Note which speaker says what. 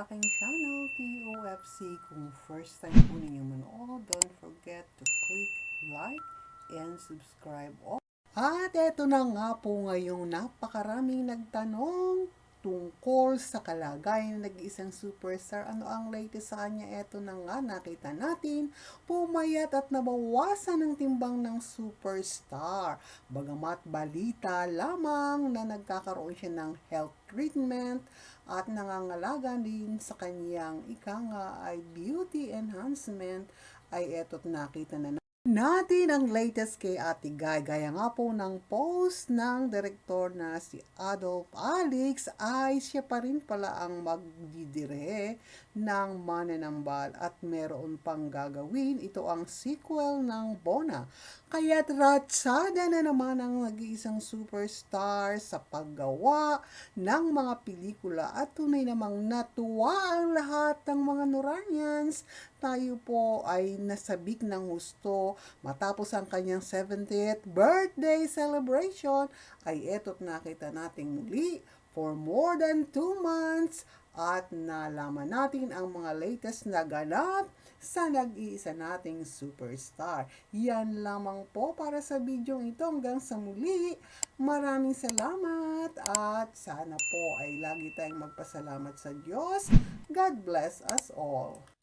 Speaker 1: sa aking channel, TOFC. Kung first time po ninyo manood, don't forget to click like and subscribe. At eto na nga po ngayong napakaraming nagtanong tungkol sa kalagayan ng nag-iisang superstar. Ano ang latest sa kanya? Eto na nga, nakita natin, pumayat at nabawasan ng timbang ng superstar. Bagamat balita lamang na nagkakaroon siya ng health treatment at nangangalaga din sa kanyang ika nga ay beauty enhancement, ay eto't nakita na natin ang latest kay Ate Guy. Gaya nga po ng post ng direktor na si Adolf Alex, ay siya pa rin pala ang magdidire ng Mananambal at meron pang gagawin. Ito ang sequel ng Bona. Kaya't ratsada na naman ang nag-iisang superstar sa paggawa ng mga pelikula at tunay namang natuwa ang lahat ng mga Noranians. Tayo po ay nasabik ng husto matapos ang kanyang 70th birthday celebration, ay eto't nakita nating muli for more than 2 months at nalaman natin ang mga latest na ganap sa nag-iisa nating superstar. Yan lamang po para sa video ito. Hanggang sa muli, maraming salamat at sana po ay lagi tayong magpasalamat sa Diyos. God bless us all.